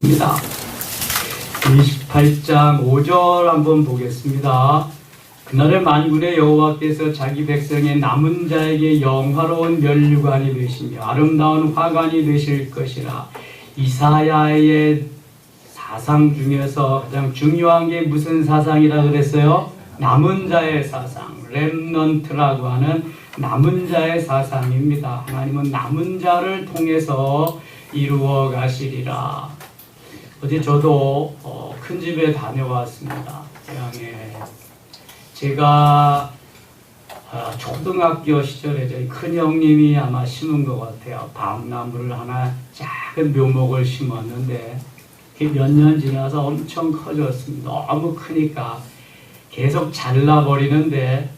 입니다. 28장 5절 한번 보겠습니다. 그날에 만군의 여호와께서 자기 백성의 남은 자에게 영화로운 면류관이 되시며 아름다운 화관이 되실 것이라. 이사야의 사상 중에서 가장 중요한 게 무슨 사상이라 그랬어요? 남은 자의 사상, 렘넌트라고 하는 남은 자의 사상입니다. 하나님은 남은 자를 통해서 이루어 가시리라. 어제 저도 큰 집에 다녀왔습니다. 고향에. 제가 초등학교 시절에 저희 큰 형님이 아마 심은 것 같아요. 밤나무를 하나 작은 묘목을 심었는데 몇 년 지나서 엄청 커졌습니다. 너무 크니까 계속 잘라버리는데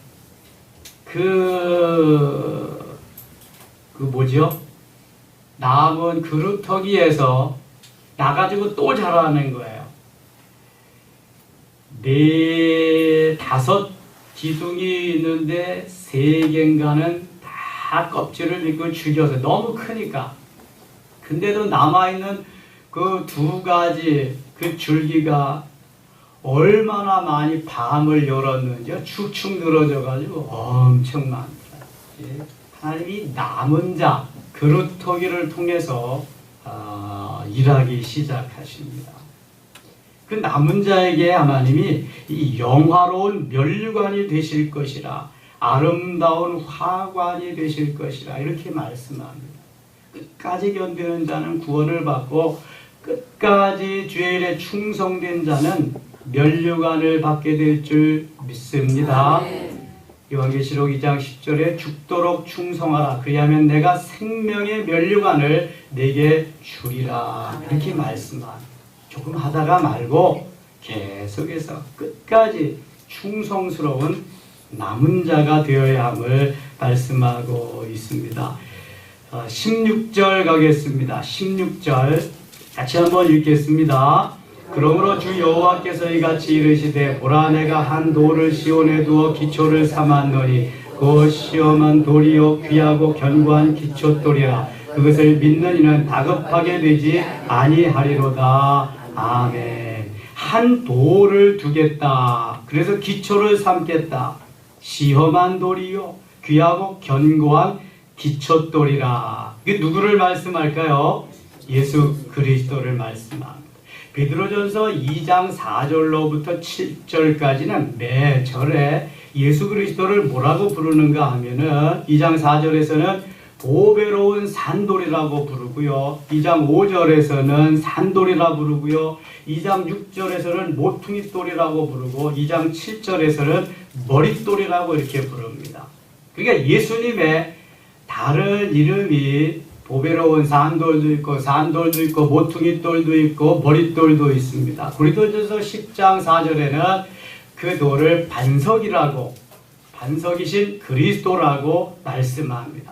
남은 그루터기에서 나가지고 또 자라는 거예요. 4, 5 기둥이 있는데 3개인가는 다 껍질을 벗고 죽여서 너무 크니까. 근데도 남아있는 그 2가지 그 줄기가 얼마나 많이 밤을 열었는지 축축 늘어져가지고 엄청 많더라고요. 하나님이 남은 자, 그루터기를 통해서 일하기 시작하십니다. 그 남은 자에게 하나님이 이 영화로운 면류관이 되실 것이라, 아름다운 화관이 되실 것이라 이렇게 말씀합니다. 끝까지 견디는 자는 구원을 받고 끝까지 주의 일에 충성된 자는 면류관을 받게 될 줄 믿습니다. 요한계시록 2장 10절에 죽도록 충성하라. 그리하면 내가 생명의 면류관을 내게 주리라. 이렇게 말씀합니다. 조금 하다가 말고 계속해서 끝까지 충성스러운 남은 자가 되어야 함을 말씀하고 있습니다. 16절 가겠습니다. 16절 같이 한번 읽겠습니다. 그러므로 주 여호와께서 이같이 이르시되 보라 내가 한 돌을 시온에 두어 기초를 삼았노니 그 시험한 돌이요 귀하고 견고한 기초돌이라. 그것을 믿는 이는 다급하게 되지 아니하리로다. 아멘. 한 돌을 두겠다. 그래서 기초를 삼겠다. 시험한 돌이요 귀하고 견고한 기초돌이라. 이게 누구를 말씀할까요? 예수 그리스도를 말씀합니다. 베드로전서 2장 4절로부터 7절까지는 매 절에 예수 그리스도를 뭐라고 부르는가 하면은 2장 4절에서는 보배로운 산돌이라고 부르고요. 2장 5절에서는 산돌이라 부르고요. 2장 6절에서는 모퉁이돌이라고 부르고 2장 7절에서는 머릿돌이라고 이렇게 부릅니다. 그러니까 예수님의 다른 이름이 보배로운 산돌도 있고 모퉁이돌도 있고 머릿돌도 있습니다. 고린도전서 10장 4절에는 그 돌을 반석이라고, 반석이신 그리스도라고 말씀합니다.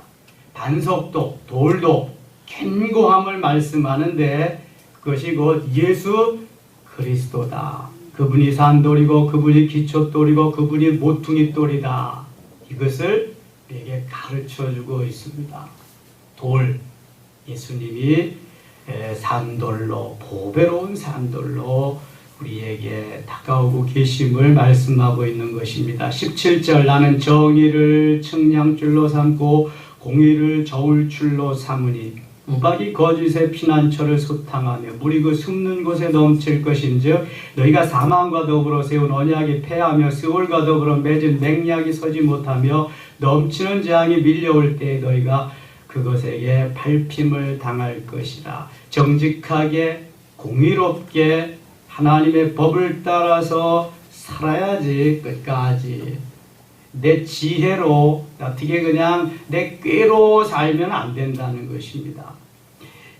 반석도 돌도 견고함을 말씀하는데 그것이 곧 예수 그리스도다. 그분이 산돌이고 그분이 기초돌이고 그분이 모퉁이돌이다. 이것을 우리에게 가르쳐주고 있습니다. 돌, 예수님이 산돌로, 보배로운 산돌로 우리에게 다가오고 계심을 말씀하고 있는 것입니다. 17절 나는 정의를 측량줄로 삼고 공의를 저울줄로 삼으니 우박이 거짓의 피난처를 소탕하며 물이 그 숨는 곳에 넘칠 것인즉 너희가 사망과 더불어 세운 언약이 패하며 스올과 더불어 맺은 맹약이 서지 못하며 넘치는 재앙이 밀려올 때에 너희가 그것에게 밟힘을 당할 것이라. 정직하게 공의롭게 하나님의 법을 따라서 살아야지 끝까지. 내 지혜로 어떻게 그냥 내 꾀로 살면 안 된다는 것입니다.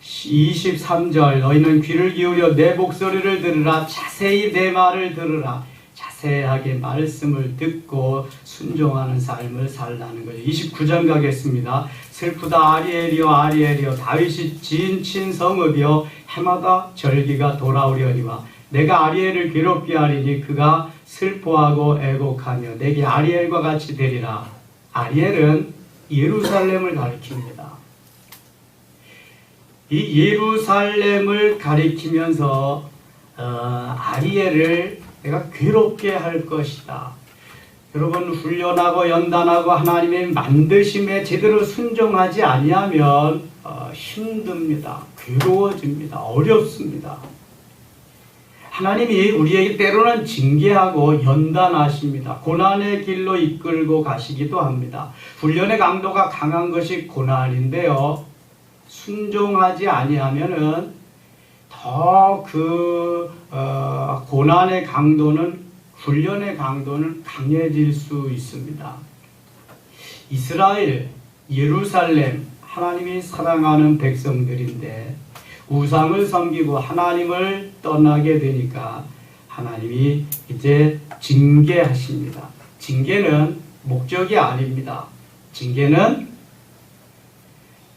23절 너희는 귀를 기울여 내 목소리를 들으라. 자세히 내 말을 들으라. 자세하게 말씀을 듣고 순종하는 삶을 살라는 거죠. 29절 가겠습니다. 슬프다 아리엘이여 아리엘이여 다윗이 지친 성읍이여 해마다 절기가 돌아오려니와 내가 아리엘을 괴롭게 하리니 그가 슬퍼하고 애곡하며 내게 아리엘과 같이 되리라. 아리엘은 예루살렘을 가리킵니다. 이 예루살렘을 가리키면서 아리엘을 내가 괴롭게 할 것이다. 여러분, 훈련하고 연단하고 하나님의 만드심에 제대로 순종하지 아니하면 힘듭니다. 괴로워집니다. 어렵습니다. 하나님이 우리에게 때로는 징계하고 연단하십니다. 고난의 길로 이끌고 가시기도 합니다. 훈련의 강도가 강한 것이 고난인데요. 순종하지 아니하면은 더 고난의 강도는, 훈련의 강도는 강해질 수 있습니다. 이스라엘, 예루살렘, 하나님이 사랑하는 백성들인데 우상을 섬기고 하나님을 떠나게 되니까 하나님이 이제 징계하십니다. 징계는 목적이 아닙니다. 징계는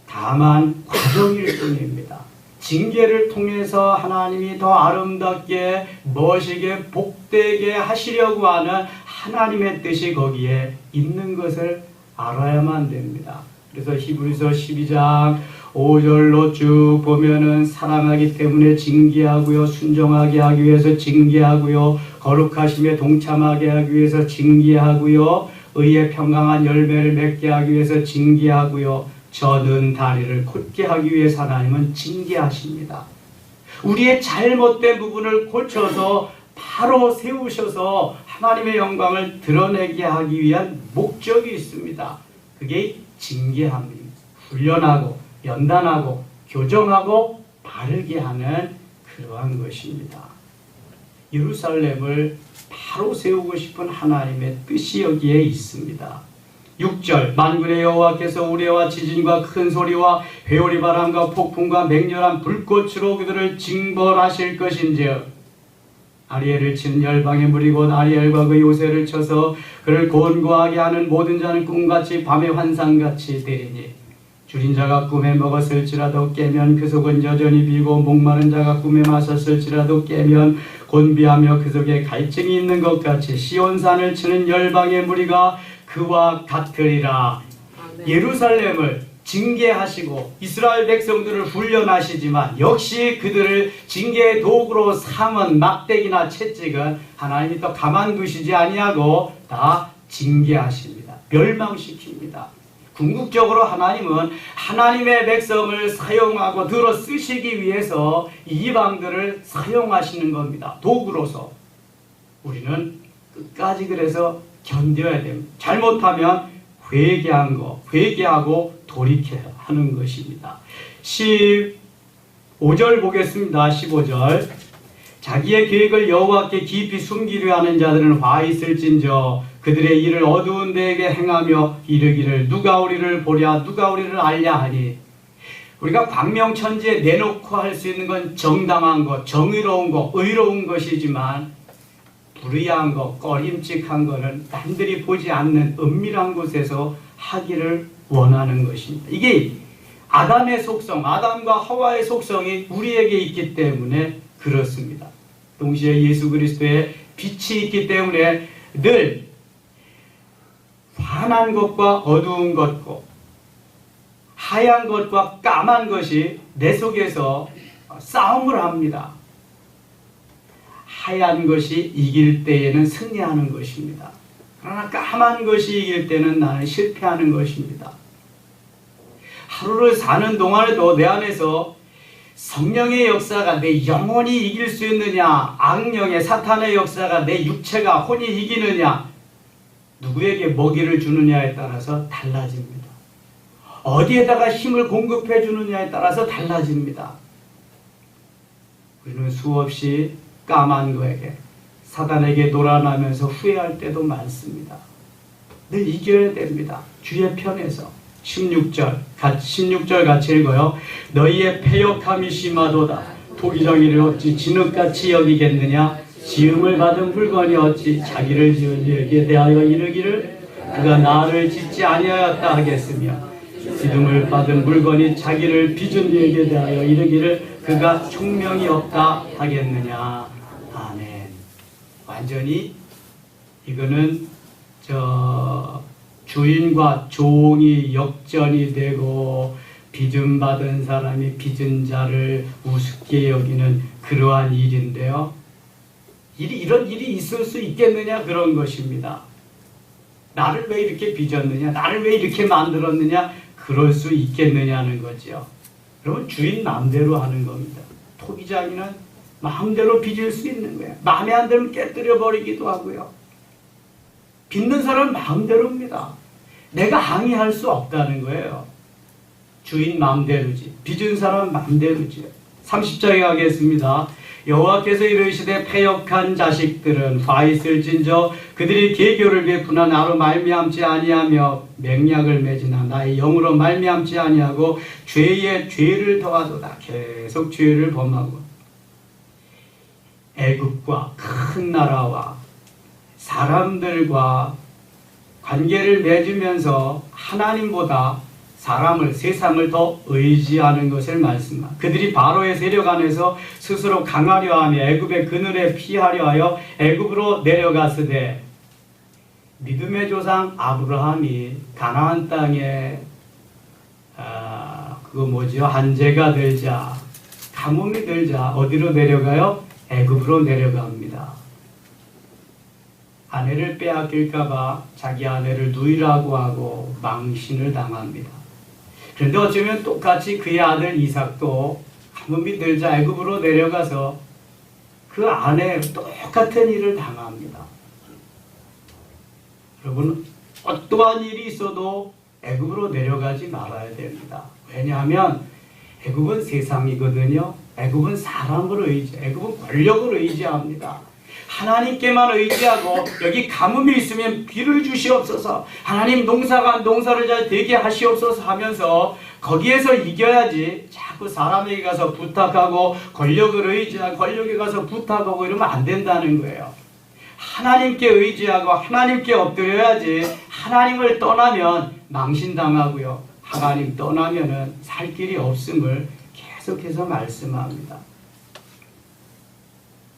다만 과정일 뿐입니다. 징계를 통해서 하나님이 더 아름답게 멋있게 복되게 하시려고 하는 하나님의 뜻이 거기에 있는 것을 알아야만 됩니다. 그래서 히브리서 12장 5절로 쭉 보면은 사랑하기 때문에 징계하고요, 순종하게 하기 위해서 징계하고요, 거룩하심에 동참하게 하기 위해서 징계하고요, 의의 평강한 열매를 맺게 하기 위해서 징계하고요, 젖은 다리를 곧게 하기 위해서 하나님은 징계하십니다. 우리의 잘못된 부분을 고쳐서 바로 세우셔서 하나님의 영광을 드러내게 하기 위한 목적이 있습니다. 그게 징계합니다. 훈련하고 연단하고 교정하고 바르게 하는 그러한 것입니다. 예루살렘을 바로 세우고 싶은 하나님의 뜻이 여기에 있습니다. 6절 만군의 여호와께서 우레와 지진과 큰 소리와 회오리 바람과 폭풍과 맹렬한 불꽃으로 그들을 징벌하실 것인즉 아리엘을 치는 열방의 무리 곧 아리엘과 그 요새를 쳐서 그를 곤고하게 하는 모든 자는 꿈같이 밤의 환상같이 되리니 줄인 자가 꿈에 먹었을지라도 깨면 그 속은 여전히 비고 목마른 자가 꿈에 마셨을지라도 깨면 곤비하며 그 속에 갈증이 있는 것 같이 시온산을 치는 열방의 무리가 그와 같으리라. 아멘. 예루살렘을 징계하시고 이스라엘 백성들을 훈련하시지만 역시 그들을 징계의 도구로 삼은 막대기나 채찍은 하나님이 또 가만두시지 아니하고 다 징계하십니다. 멸망시킵니다. 궁극적으로 하나님은 하나님의 백성을 사용하고 들어 쓰시기 위해서 이방들을 사용하시는 겁니다. 도구로서. 우리는 끝까지 그래서 견뎌야 됩니다. 잘못하면 회개하고 돌이켜야 하는 것입니다. 15절 보겠습니다. 15절 자기의 계획을 여호와께 깊이 숨기려 하는 자들은 화 있을진저 그들의 일을 어두운 데에게 행하며 이르기를 누가 우리를 보랴 누가 우리를 알랴 하니. 우리가 광명천지에 내놓고 할 수 있는 건 정당한 것, 정의로운 것, 의로운 것이지만 불의한 것, 꺼림칙한 것은 남들이 보지 않는 은밀한 곳에서 하기를 원하는 것입니다. 이게 아담의 속성, 아담과 하와의 속성이 우리에게 있기 때문에 그렇습니다. 동시에 예수 그리스도의 빛이 있기 때문에 늘 환한 것과 어두운 것과 하얀 것과 까만 것이 내 속에서 싸움을 합니다. 하얀 것이 이길 때에는 승리하는 것입니다. 그러나 까만 것이 이길 때는 나는 실패하는 것입니다. 하루를 사는 동안에도 내 안에서 성령의 역사가 내 영혼이 이길 수 있느냐, 악령의 사탄의 역사가 내 육체가 혼이 이기느냐, 누구에게 먹이를 주느냐에 따라서 달라집니다. 어디에다가 힘을 공급해 주느냐에 따라서 달라집니다. 우리는 수없이 까만 거에게 사단에게 놀아나면서 후회할 때도 많습니다. 늘 이겨야 됩니다. 주의 편에서. 16절 같이 읽어요. 너희의 패역함이 심하도다. 토기정이를 어찌 진흙같이 여기겠느냐. 지음을 받은 물건이 어찌 자기를 지은 이에게 대하여 이르기를 그가 나를 짓지 아니하였다 하겠으며 기름을 받은 물건이 자기를 빚은 이에게 대하여 이르기를 그가 총명이 없다 하겠느냐. 아멘. 완전히 이거는 주인과 종이 역전이 되고 빚은 받은 사람이 빚은 자를 우습게 여기는 그러한 일인데요. 이런 일이 있을 수 있겠느냐 그런 것입니다. 나를 왜 이렇게 빚었느냐, 나를 왜 이렇게 만들었느냐, 그럴 수 있겠느냐는 거죠. 그러면 주인 마음대로 하는 겁니다. 토기장이는 마음대로 빚을 수 있는 거예요. 마음에 안 들면 깨뜨려 버리기도 하고요. 빚는 사람은 마음대로입니다. 내가 항의할 수 없다는 거예요. 주인 마음대로지. 빚은 사람은 마음대로지. 30장에 가겠습니다. 여호와께서 이르시되 패역한 자식들은 화 있을진저 그들이 계교를 베푸나 나로 말미암지 아니하며 맹약을 맺으나 나의 영으로 말미암지 아니하고 죄에 죄를 더하도다. 계속 죄를 범하고 애굽과 큰 나라와 사람들과 관계를 맺으면서 하나님보다 사람을, 세상을 더 의지하는 것을 말씀합니다. 그들이 바로의 세력 안에서 스스로 강하려 하며 애굽의 그늘에 피하려 하여 애굽으로 내려갔으되 믿음의 조상 아브라함이 가나안 땅에 한재가 들자, 가뭄이 들자 어디로 내려가요? 애굽으로 내려갑니다. 아내를 빼앗길까봐 자기 아내를 누이라고 하고 망신을 당합니다. 그런데 어쩌면 똑같이 그의 아들 이삭도 가뭄이 들자 애굽으로 내려가서 그 아내 똑같은 일을 당합니다. 여러분, 어떠한 일이 있어도 애굽으로 내려가지 말아야 됩니다. 왜냐하면 애굽은 세상이거든요. 애굽은 사람을 애굽은 권력을 의지합니다. 하나님께만 의지하고 여기 가뭄이 있으면 비를 주시옵소서, 하나님 농사를 잘 되게 하시옵소서 하면서 거기에서 이겨야지 자꾸 사람에게 가서 부탁하고 권력을 의지하고 권력에 가서 부탁하고 이러면 안 된다는 거예요. 하나님께 의지하고 하나님께 엎드려야지. 하나님을 떠나면 망신당하고요. 하나님 떠나면은 살 길이 없음을 계속해서 말씀합니다.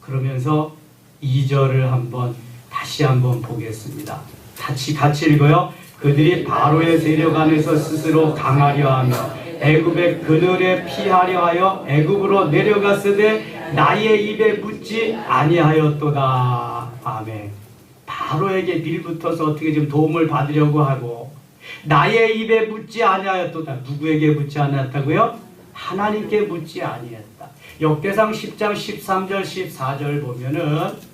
그러면서 2절을 다시 한번 보겠습니다. 같이 읽어요. 그들이 바로의 세력 안에서 스스로 강하려 하며 애굽의 그늘에 피하려 하여 애굽으로 내려갔으되 나의 입에 묻지 아니하였도다. 아멘. 바로에게 빌붙어서 어떻게 좀 도움을 받으려고 하고 나의 입에 묻지 아니하였도다. 누구에게 묻지 않았다고요? 하나님께 묻지 아니했다. 역대상 10장 13절 14절 보면은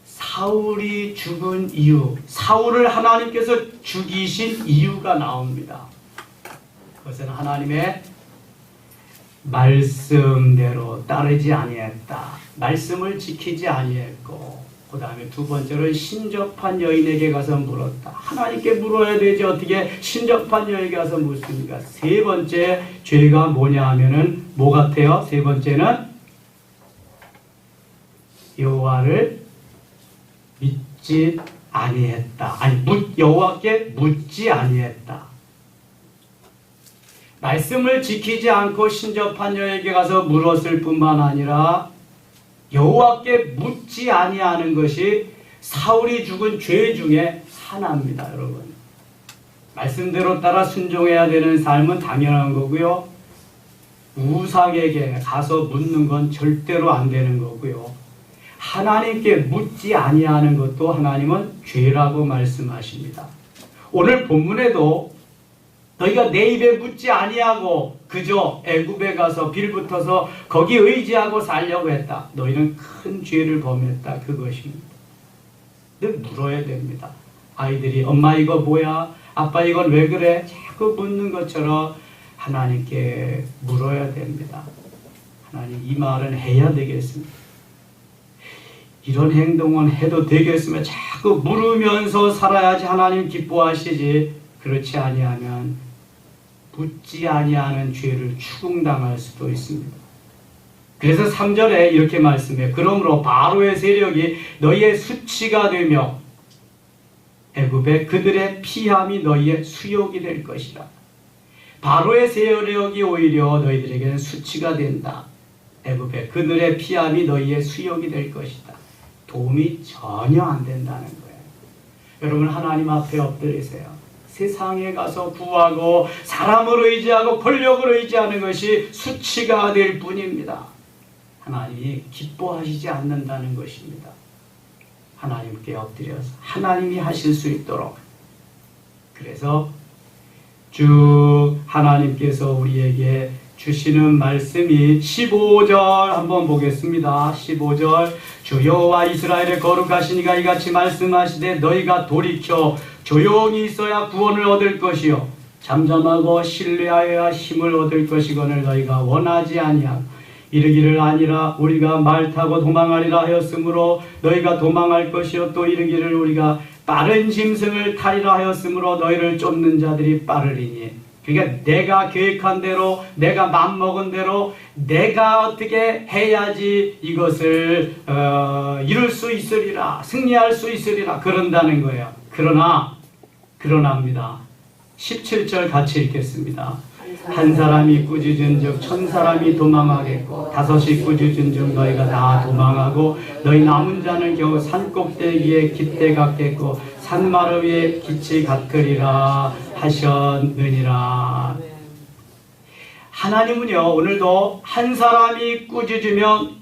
사울이 죽은 이유, 사울을 하나님께서 죽이신 이유가 나옵니다. 그것은 하나님의 말씀대로 따르지 아니했다. 말씀을 지키지 아니했고, 그 다음에 두 번째로는 신접한 여인에게 가서 물었다. 하나님께 물어야 되지 어떻게 신접한 여인에게 가서 묻습니까? 세 번째 죄가 뭐냐 하면은 뭐 같아요? 세 번째는 여호와를 믿지 아니했다. 여호와께 묻지 아니했다. 말씀을 지키지 않고 신접한 여에게 가서 물었을 뿐만 아니라 여호와께 묻지 아니하는 것이 사울이 죽은 죄 중에 하나입니다. 여러분, 말씀대로 따라 순종해야 되는 삶은 당연한 거고요. 우상에게 가서 묻는 건 절대로 안 되는 거고요. 하나님께 묻지 아니하는 것도 하나님은 죄라고 말씀하십니다. 오늘 본문에도 너희가 내 입에 묻지 아니하고 그저 애굽에 가서 빌붙어서 거기 의지하고 살려고 했다. 너희는 큰 죄를 범했다. 그것입니다. 늘 물어야 됩니다. 아이들이 엄마 이거 뭐야? 아빠 이건 왜 그래? 자꾸 묻는 것처럼 하나님께 물어야 됩니다. 하나님 이 말은 해야 되겠습니다. 이런 행동은 해도 되겠으며 자꾸 물으면서 살아야지 하나님 기뻐하시지. 그렇지 아니하면 묻지 아니하는 죄를 추궁당할 수도 있습니다. 그래서 3절에 이렇게 말씀해요. 그러므로 바로의 세력이 너희의 수치가 되며 애굽의 그들의 피함이 너희의 수욕이 될 것이라. 바로의 세력이 오히려 너희들에게는 수치가 된다. 애굽의 그들의 피함이 너희의 수욕이 될 것이다. 도움이 전혀 안 된다는 거예요. 여러분 하나님 앞에 엎드리세요. 세상에 가서 구하고 사람을 의지하고 권력을 의지하는 것이 수치가 될 뿐입니다. 하나님이 기뻐하시지 않는다는 것입니다. 하나님께 엎드려서 하나님이 하실 수 있도록, 그래서 쭉 하나님께서 우리에게 주시는 말씀이 15절 한번 보겠습니다. 15절, 주 여호와 이스라엘의 거룩하시니가 이같이 말씀하시되 너희가 돌이켜 조용히 있어야 구원을 얻을 것이요 잠잠하고 신뢰하여야 힘을 얻을 것이거늘 너희가 원하지 아니하고 이르기를 아니라 우리가 말 타고 도망하리라 하였으므로 너희가 도망할 것이요 또 이르기를 우리가 빠른 짐승을 타리라 하였으므로 너희를 쫓는 자들이 빠르리니. 그러니까 내가 계획한 대로, 내가 맘먹은 대로 내가 어떻게 해야지 이것을 이룰 수 있으리라, 승리할 수 있으리라 그런다는 거예요. 그러나입니다. 17절 같이 읽겠습니다. 한 사람이 꾸짖은즉 천 사람이 도망하겠고 다섯이 꾸짖은즉 너희가 다 도망하고 너희 남은 자는 겨우 산 꼭대기에 깃대 같겠고 산마루 위에 깃이 같으리라 하셨느니라. 하나님은요, 오늘도 한 사람이 꾸짖으면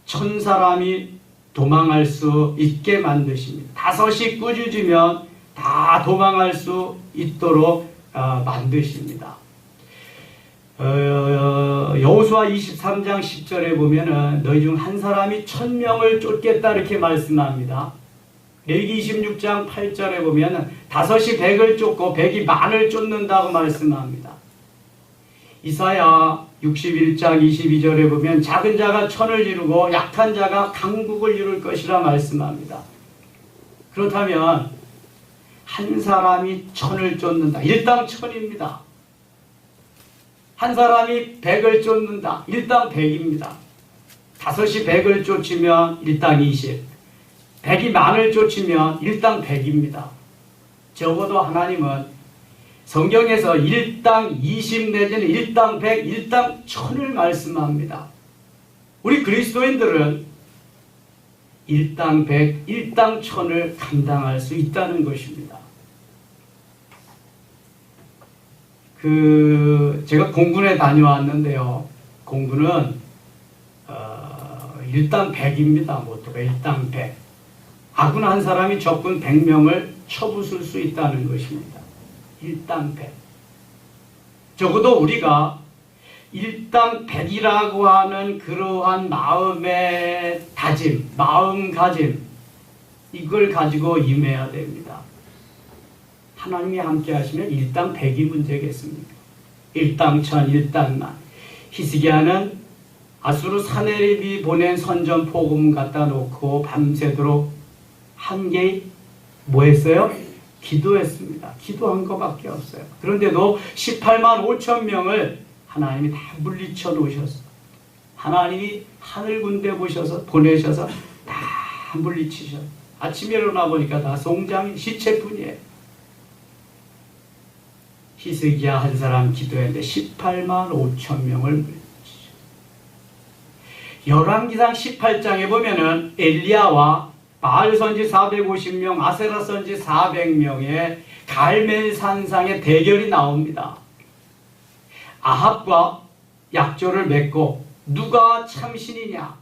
천 사람이 도망할 수 있게 만드십니다. 다섯이 꾸짖으면 다 도망할 수 있도록 만드십니다. 여호수아 23장 10절에 보면은 너희 중 한 사람이 1000명을 쫓겠다 이렇게 말씀합니다. 레위기 26장 8절에 보면은 다섯이 100을 쫓고 100이 만을 쫓는다고 말씀합니다. 이사야 61장 22절에 보면 작은 자가 천을 이루고 약한 자가 강국을 이룰 것이라 말씀합니다. 그렇다면 한 사람이 천을 쫓는다. 일당 천입니다. 한 사람이 100을 쫓는다. 일당 100입니다. 다섯이 100을 쫓으면 일당 20. 100이 만을 쫓으면 일당 100입니다. 적어도 하나님은 성경에서 일당 20 내지는 일당 100, 일당 1000을 말씀합니다. 우리 그리스도인들은 일당 100, 일당 1000을 감당할 수 있다는 것입니다. 제가 공군에 다녀왔는데요. 공군은 일당 100입니다. 모토가 일당 100. 아군 한 사람이 적군 100명을 쳐부술 수 있다는 것입니다. 일당 100. 적어도 우리가 일당 100이라고 하는 그러한 마음의 다짐, 마음가짐, 이걸 가지고 임해야 됩니다. 하나님이 함께 하시면 일당 100이 문제겠습니까? 일당 1000, 일당 만. 히스기야는 아수르 사네립이 보낸 선전 복음 갖다 놓고 밤새도록 한계에 뭐 했어요? 기도했습니다. 기도한 것밖에 없어요. 그런데도 18만 5천 명을 하나님이 다 물리쳐 놓으셨어요. 하나님이 하늘 군대 보내셔서 다 물리치셨어요. 아침에 일어나 보니까 다 송장이 시체뿐이에요. 히스기야 한 사람 기도했는데 18만 5천 명을 물리치셨어요. 열왕기상 18장에 보면은 엘리야와 바알 선지 450명, 아세라 선지 400명의 갈멜 산상의 대결이 나옵니다. 아합과 약조를 맺고 누가 참신이냐?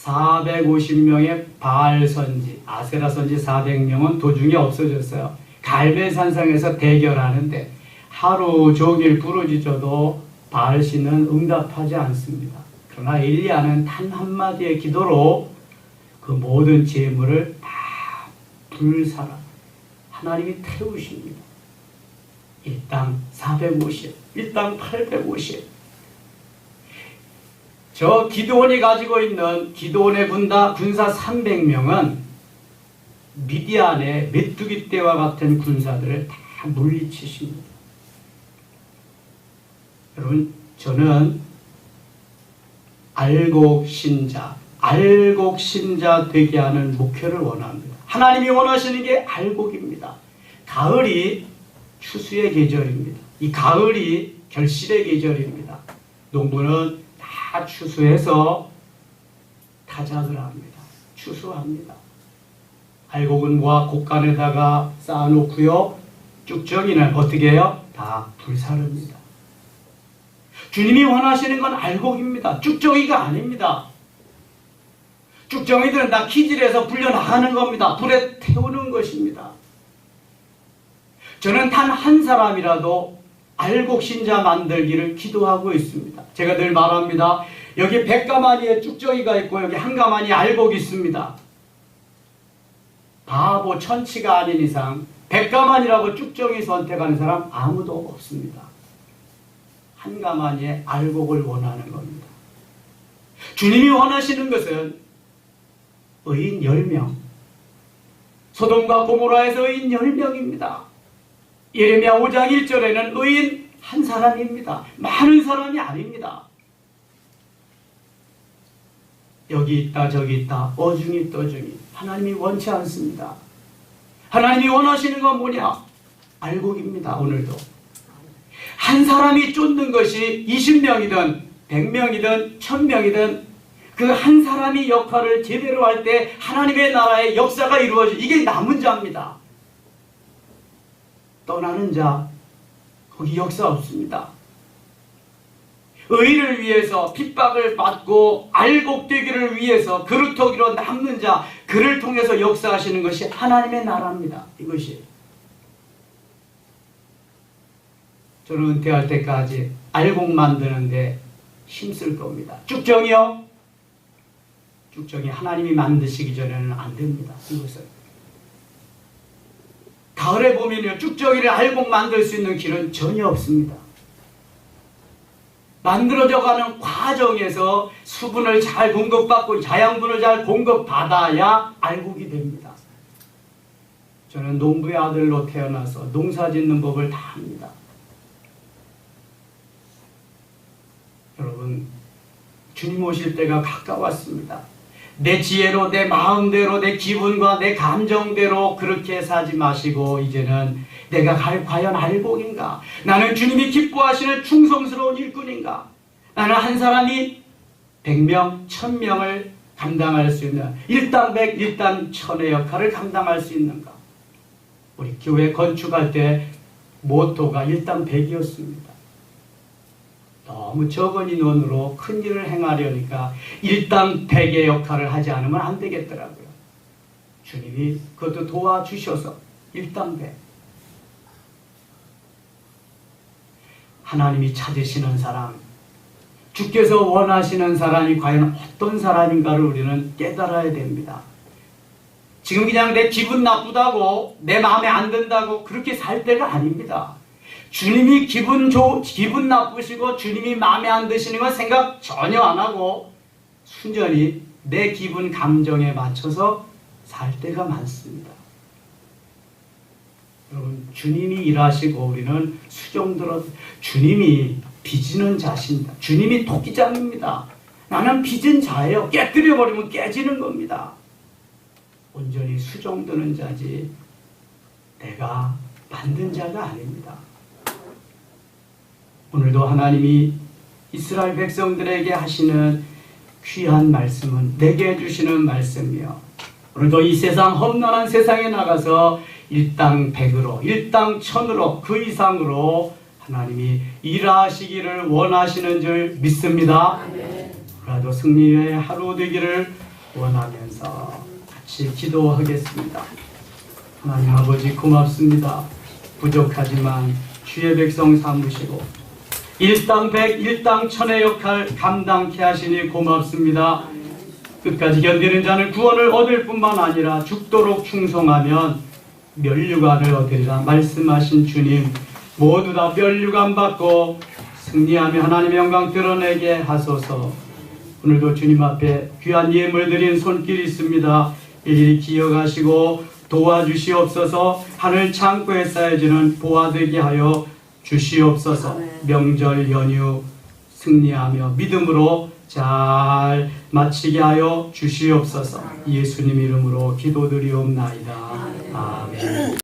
450명의 바알 선지, 아세라 선지 400명은 도중에 없어졌어요. 갈멜 산상에서 대결하는데 하루 종일 부르짖어도 바알 신은 응답하지 않습니다. 그러나 엘리야는 단 한마디의 기도로 그 모든 재물을 다 불사라 하나님이 태우십니다. 일당 450, 일당 850. 저 기드온이 가지고 있는 기드온의 군사 300명은 미디안의 메뚜기 떼와 같은 군사들을 다 물리치십니다. 여러분, 저는 알곡신자 되게 하는 목표를 원합니다. 하나님이 원하시는 게 알곡입니다. 가을이 추수의 계절입니다. 이 가을이 결실의 계절입니다. 농부는 다 추수해서 타작을 합니다. 추수합니다. 알곡은 모아 곡간에다가 쌓아놓고요. 쭉정이는 어떻게 해요? 다 불사릅니다. 주님이 원하시는 건 알곡입니다. 쭉정이가 아닙니다. 쭉정이들은 다 기질에서 불려나가는 겁니다. 불에 태우는 것입니다. 저는 단 한 사람이라도 알곡 신자 만들기를 기도하고 있습니다. 제가 늘 말합니다. 여기 100가마니에 쭉정이가 있고 여기 한 가마니에 알곡이 있습니다. 바보 천치가 아닌 이상 100가마니라고 쭉정이 선택하는 사람 아무도 없습니다. 한 가마니에 알곡을 원하는 겁니다. 주님이 원하시는 것은 의인 10명, 소돔과 고모라에서 의인 10명입니다. 예레미야 5장 1절에는 의인 한 사람입니다. 많은 사람이 아닙니다. 여기 있다 저기 있다 어중이 떠중이 하나님이 원치 않습니다. 하나님이 원하시는 건 뭐냐? 알곡입니다. 오늘도 한 사람이 쫓는 것이 20명이든 100명이든 1000명이든 그 한 사람이 역할을 제대로 할 때 하나님의 나라의 역사가 이루어져. 이게 남은 자입니다. 떠나는 자 거기 역사 없습니다. 의를 위해서 핍박을 받고 알곡되기를 위해서 그루터기로 남는 자, 그를 통해서 역사하시는 것이 하나님의 나라입니다. 이것이 저는 은퇴할 때까지 알곡 만드는데 힘쓸 겁니다. 쭉정이요? 쭉정이 하나님이 만드시기 전에는 안 됩니다. 이것은 가을에 보면요, 쭉정이를 알곡 만들 수 있는 길은 전혀 없습니다. 만들어져가는 과정에서 수분을 잘 공급받고 자양분을 잘 공급받아야 알곡이 됩니다. 저는 농부의 아들로 태어나서 농사 짓는 법을 다 합니다. 여러분, 주님 오실 때가 가까웠습니다. 내 지혜로, 내 마음대로, 내 기분과 내 감정대로 그렇게 사지 마시고 이제는 내가 과연 알곡인가? 나는 주님이 기뻐하시는 충성스러운 일꾼인가? 나는 한 사람이 100명, 1000명을 감당할 수 있는 일당 100, 일당 1000의 역할을 감당할 수 있는가? 우리 교회 건축할 때 모토가 일당 100이었습니다. 너무 적은 인원으로 큰 일을 행하려니까 일당 100의 역할을 하지 않으면 안 되겠더라고요. 주님이 그것도 도와주셔서 일당 100. 하나님이 찾으시는 사람, 주께서 원하시는 사람이 과연 어떤 사람인가를 우리는 깨달아야 됩니다. 지금 그냥 내 기분 나쁘다고, 내 마음에 안 든다고 그렇게 살 때가 아닙니다. 주님이 기분 나쁘시고 주님이 마음에 안 드시는 건 생각 전혀 안 하고 순전히 내 기분 감정에 맞춰서 살 때가 많습니다. 여러분, 주님이 일하시고 우리는 수종들어. 주님이 빚는 자십니다. 주님이 토끼장입니다. 나는 빚은 자예요. 깨뜨려버리면 깨지는 겁니다. 온전히 수종드는 자지 내가 만든 자가 아닙니다. 오늘도 하나님이 이스라엘 백성들에게 하시는 귀한 말씀은 내게 주시는 말씀이요. 오늘도 이 세상 험난한 세상에 나가서 일당 100으로 일당 1000으로 그 이상으로 하나님이 일하시기를 원하시는 줄 믿습니다. 그래도 승리의 하루 되기를 원하면서 같이 기도하겠습니다. 하나님 아버지 고맙습니다. 부족하지만 주의 백성 삼으시고 일당 100, 일당 1000의 역할 감당케 하시니 고맙습니다. 끝까지 견디는 자는 구원을 얻을 뿐만 아니라 죽도록 충성하면 면류관을 얻으리라 말씀하신 주님, 모두 다 면류관 받고 승리하며 하나님의 영광 드러내게 하소서. 오늘도 주님 앞에 귀한 예물 드린 손길이 있습니다. 일일이 기억하시고 도와주시옵소서. 하늘 창고에 쌓여지는 보화되게 하여 주시옵소서. 명절 연휴 승리하며 믿음으로 잘 마치게 하여 주시옵소서. 예수님 이름으로 기도드리옵나이다. 아멘.